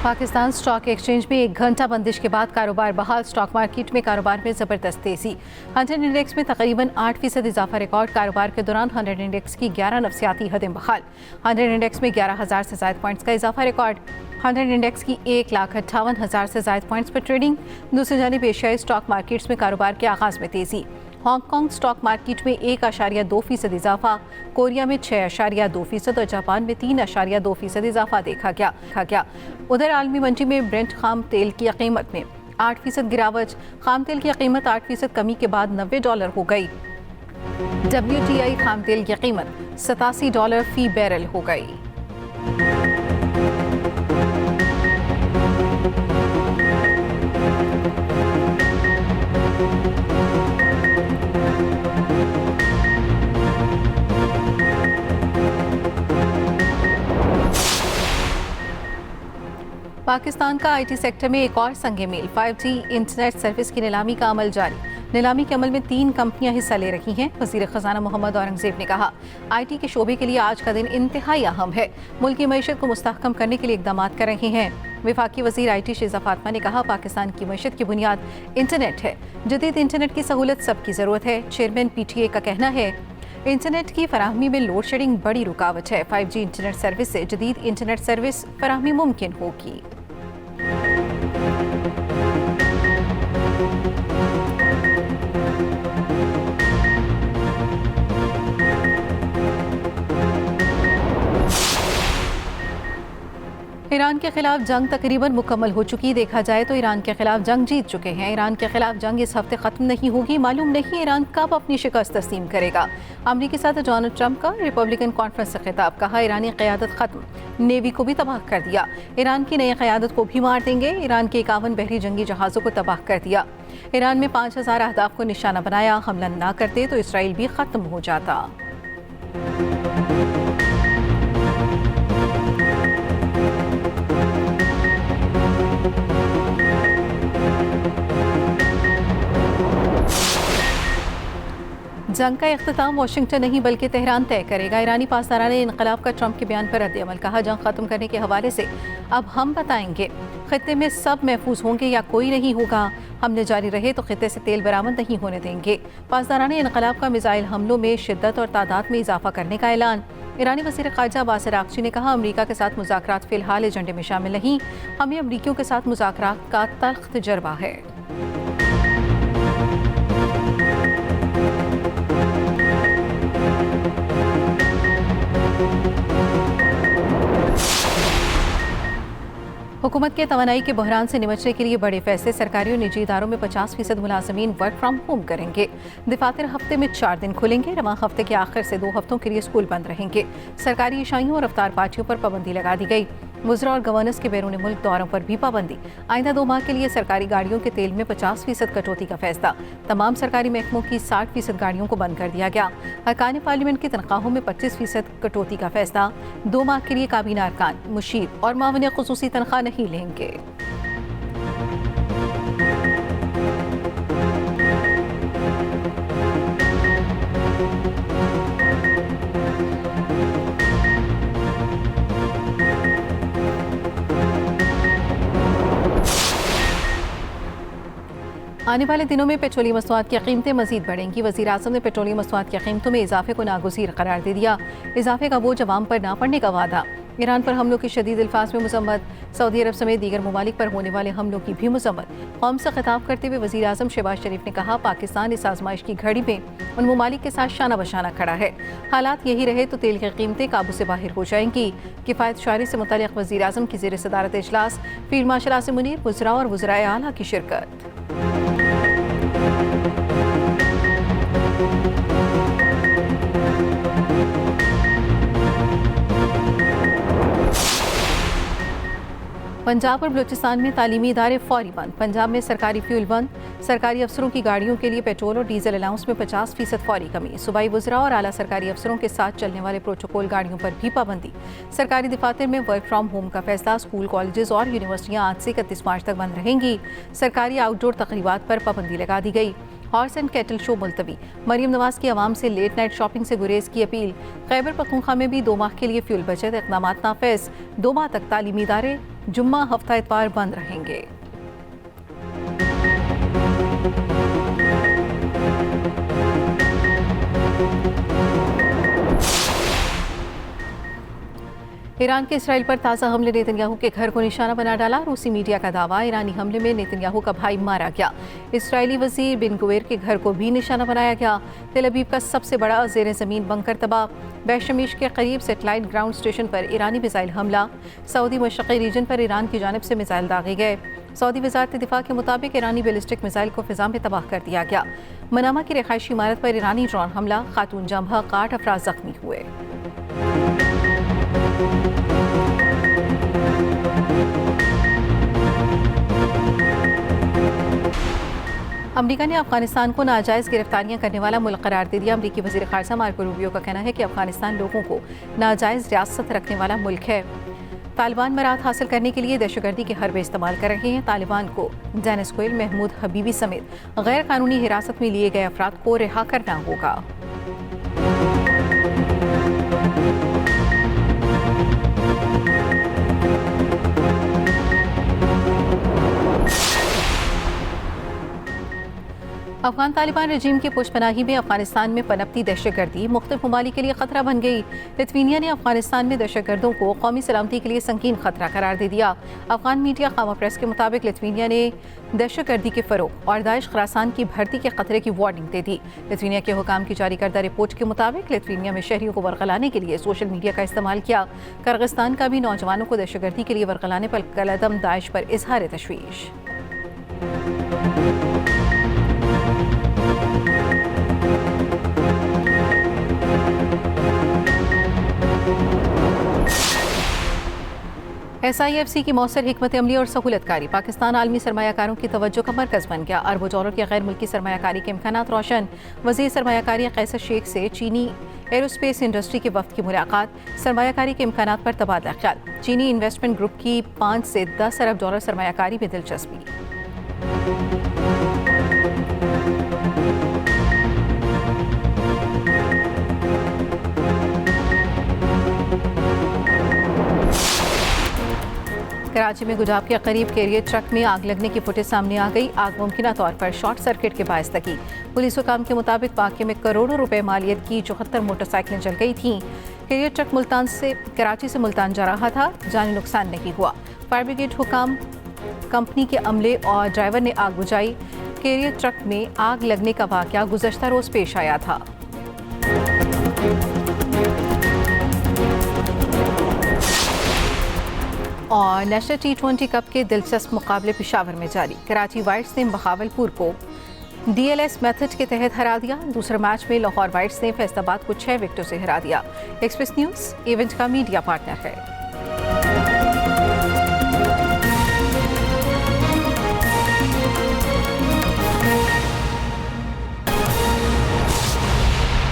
Pakistan stock exchange में 1 घंटा बंदिश के बाद कारोबार बहाल। स्टॉक मार्केट में कारोबार में जबरदस्त तेजी। 100 इंडेक्स में तकरीबन 8% इजाफा रिकॉर्ड। कारोबार के दौरान 100 इंडेक्स की 11 नफ्सियाती हदें बहाल। 100 इंडेक्स में 11,000 से ज्यादा पॉइंट्स का इजाफा रिकॉर्ड। 100 इंडेक्स की 1,58,000 से ज्यादा पॉइंट्स पर ट्रेडिंग। दूसरी जानिब एशियाई स्टॉक मार्केट्स में कारोबार के आगाज में तेजी। हांगकांग स्टॉक मार्केट में 1.2% इजाफा, कोरिया में 6.2% और जापान में 3.2% इजाफा देखा गया। उधर आलमी मंडी में ब्रेंट खाम तेल की कीमत में 8% गिरावट। खाम तेल की कीमत 8% कमी के बाद $90 हो गई। WTI खाम तेल की कीमत $87 फी बैरल हो गई। पाकिस्तान का IT सेक्टर में एक और संगे मील। 5G इंटरनेट सर्विस की नीलामी का अमल जारी। नीलामी के अमल में 3 कंपनियां हिस्सा ले रही हैं। वज़ीर ख़ज़ाना मोहम्मद औरंगज़ेब ने कहा, IT के शोबे के लिए आज का दिन इंतहाई अहम है। मुल्क की मईशत को मुस्तहकम करने के लिए इक़दाम कर रहे हैं। वफाकी वज़ीर IT शेज़ा फातिमा ने कहा, पाकिस्तान की मईशत की बुनियाद इंटरनेट है। जदीद इंटरनेट की सहूलत सबकी ज़रूरत है। चेयरमैन PTA का कहना है, इंटरनेट की फराहमी में लोड शेडिंग बड़ी रुकावट है। 5G इंटरनेट सर्विस से जदीद इंटरनेट सर्विस फराहमी मुमकिन होगी। ईरान के खिलाफ जंग तकरीबन मुकम्मल हो चुकी। देखा जाए तो ईरान के खिलाफ जंग जीत चुके हैं। ईरान के खिलाफ जंग इस हफ्ते खत्म नहीं होगी। मालूम नहीं ईरान कब अपनी शिकस्त तस्लीम करेगा। अमरीकी सदर डोनाल्ड ट्रंप का रिपब्लिकन कॉन्फ्रेंस से खिताब। कहा, ईरानी क़यादत खत्म, नेवी को भी तबाह कर दिया। ईरान की नई क़यादत को भी मार देंगे। ईरान के 51 बहरी जंगी जहाज़ों को तबाह कर दिया। ईरान में 5,000 अहदाफ को निशाना बनाया। हमला ना करते तो इसराइल भी खत्म हो जाता। जंग का इख्तिताम वाशिंगटन नहीं बल्कि तेहरान तय करेगा। ईरानी पासदारान इनकलाब का ट्रंप के बयान पर रद्द-ए-अमल। कहा, जंग खत्म करने के हवाले से अब हम बताएंगे। खित्ते में सब महफूज होंगे या कोई नहीं होगा। हमले जारी रहे तो खित्ते से तेल बरामद नहीं होने देंगे। पासदारान इनकलाब का मिसाइल हमलों में शिद्दत और तादाद में इजाफा करने का ऐलान। ईरानी वज़ीर ख़ारजा अब्बास अराग़ची ने कहा, अमरीका के साथ मुज़ाकरात फ़िलहाल एजेंडे में शामिल नहीं। हमें अमरीकियों के साथ मुज़ाकरात का तल्ख़ तजर्बा है। हुकूमत के तवानाई के बहरान से निपटने के लिए बड़े फैसले। सरकारी और निजी इदारों में 50% मुलाजमीन वर्क फ्राम होम करेंगे। दफातर हफ्ते में 4 दिन खुलेंगे। रवां हफ्ते के आखिर से 2 हफ्तों के लिए स्कूल बंद रहेंगे। सरकारी इशाइयों और अफ्तार पार्टियों पर पाबंदी लगा दी गई। वज़रा और गवर्नर्स के बैरून मुल्क दौरों पर भी पाबंदी। आइंदा 2 माह के लिए सरकारी गाड़ियों के तेल में 50% कटौती का फैसला। तमाम सरकारी महकमों की 60% गाड़ियों को बंद कर दिया गया। अरकान पार्लियामेंट की तनख्वाहों में 25% कटौती का फैसला। 2 माह के लिए काबीना अरकान, मुशीर और मावन खुसूसी तनख्वाह नहीं लेंगे। आने वाले दिनों में पेट्रोलियम मसनूआत की कीमतें मजीद बढ़ेंगी। वज़ीर आज़म ने पेट्रोलियम मसनूआत की कीमतों में इजाफे को नागुज़ीर करार दे दिया। इजाफे का बोझ अवाम पर ना पड़ने का वादा। ईरान पर हमलों की शदीद अल्फाज में मज़म्मत। सऊदी अरब समेत दीगर ममालिक पर होने वाले हमलों की भी मज़म्मत। कौम से खिताब करते हुए वज़ीर आज़म शहबाज शरीफ ने कहा, पाकिस्तान इस आजमाइश की घड़ी में उन ममालिक के साथ शाना बशाना खड़ा है। हालात यही रहे तो तेल की कीमतें काबू से बाहर हो जाएंगी। किफ़ायत शारी से मुतल्लिक़ वज़ीर आज़म की ज़ेर सदारत इजलास। फील्ड मार्शल आसिम मुनीर, वज़रा और वज़राए आला की शिरकत। पंजाब और बलूचिस्तान में तालीमी इदारे फौरी बंद। पंजाब में सरकारी फ्यूल बंद। सरकारी अफसरों की गाड़ियों के लिए पेट्रोल और डीजल अलाउंस में 50% फौरी कमी। सूबाई वज़रा और आला सरकारी अफसरों के साथ चलने वाले प्रोटोकॉल गाड़ियों पर भी पाबंदी। सरकारी दफातर में वर्क फ्राम होम का फैसला। स्कूल, कॉलेजेस और यूनिवर्सिटियाँ आज से 31 मार्च तक बंद रहेंगी। सरकारी आउटडोर तकरीबात पर पाबंदी लगा दी गई। हॉर्स एंड कैटल शो मुलतवी। मरीम नवाज की आवाम से लेट नाइट शॉपिंग से गुरेज की अपील। खैबर पख्तूनख्वा में भी 2 माह के लिए फ्यूल बचत इक़दामात नाफिज। 2 माह तक तालीमी इदारे जुम्मा हफ्ता इतवार बंद रहेंगे। ईरान के इसराइल पर ताज़ा हमले नेतन्याहू के घर को निशाना बना डाला। रूसी मीडिया का दावा, ईरानी हमले में नेतन्याहू का भाई मारा गया। इसराइली वजीर बिन गुवेर के घर को भी निशाना बनाया गया। तेल अवीव का सबसे बड़ा ज़ेर ज़मीन बंकर तबाह। बैशमिश के करीब सेटेलाइट ग्राउंड स्टेशन पर ईरानी मिसाइल हमला। सऊदी मशरक़ी रीजन पर ईरान की जानिब से मिसाइल दागे गए। सऊदी वज़ारत दिफा के मुताबिक ईरानी बैलिस्टिक मिसाइल को फिजा में तबाह कर दिया गया। मनामा की रिहायशी इमारत पर ईरानी ड्रोन हमला, खातून जम बहक, 8 अफराद जख्मी हुए। अमरीका ने अफगानिस्तान को नाजायज़ गिरफ्तारियां करने वाला मुल्क करार दे दिया। अमरीकी वज़ीर ख़ारजा मार्को रूबियो का कहना है कि अफगानिस्तान लोगों को नाजायज़ रियासत रखने वाला मुल्क है। तालिबान मराद हासिल करने के लिए दहशतगर्दी के हरबे इस्तेमाल कर रहे हैं। तालिबान को डेनिस कोयल, महमूद हबीबी समेत गैर कानूनी हिरासत में लिए गए अफराद को रिहा करना होगा। अफगान तालिबान रजीम की पुशपनाही में अफगानिस्तान में पनपती दहशतगर्दी मुख्तलिफ ममालिक के लिए खतरा बन गई। लिथुआनिया ने अफगानिस्तान में दहशतगर्दों को कौमी सलामती के लिए संगीन खतरा करार दे दिया। अफगान मीडिया खामा प्रेस के मुताबिक लिथुआनिया ने दहशतगर्दी के फरोग और दाइश खरासान की भर्ती के खतरे की वार्निंग दे दी। लिथुआनिया के हुकाम की जारी करदा रिपोर्ट के मुताबिक लिथुआनिया में शहरियों को वर्गलाने के लिए सोशल मीडिया का इस्तेमाल किया। किर्गिस्तान का भी नौजवानों को दहशतगर्दी के लिए वर्गलाने पर कलअदम दाइश पर इजहार तशवीश। SIFC की मौसर हिकमत अमली और सहूलतकारी पाकिस्तान आलमी सरमायाकारों की तवज्जो का मरकज़ बन गया। अरबों डॉलर के गैर मुल्की सरमायाकारी के इम्कानात रोशन। वज़ीर सरमायाकारी कैसर शेख से चीनी एरोस्पेस इंडस्ट्री के वफ्द की मुलाकात। सरमायाकारी के इम्कानात पर तबादला ख्याल। चीनी इन्वेस्टमेंट ग्रुप की 5 से 10 अरब डॉलर सरमायाकारी में दिलचस्पी। कराची में गुजाब के करीब कैरियर ट्रक में आग लगने की फुटेज सामने आ गई। आग मुमकिन तौर पर शॉर्ट सर्किट के बायस लगी। पुलिस हुकाम के मुताबिक वाक़े में करोड़ों रुपए मालियत की 74 मोटरसाइकिलें जल गई थीं। कैरियर ट्रक कराची से मुल्तान जा रहा था। जानी नुकसान नहीं हुआ। फायर ब्रिगेड हुकाम, कंपनी के अमले और ड्राइवर ने आग बुझाई। कैरियर ट्रक में आग लगने का वाक़या गुज़श्ता रोज़ पेश आया था। और नेशनल T20 कप के दिलचस्प मुकाबले पेशावर में जारी। कराची वाइट्स ने बहावलपुर को DLS मेथड के तहत हरा दिया। दूसरे मैच में लाहौर वाइट्स ने फैसलाबाद को 6 विकेटों से हरा दिया। एक्सप्रेस न्यूज़ इवेंट का मीडिया पार्टनर है।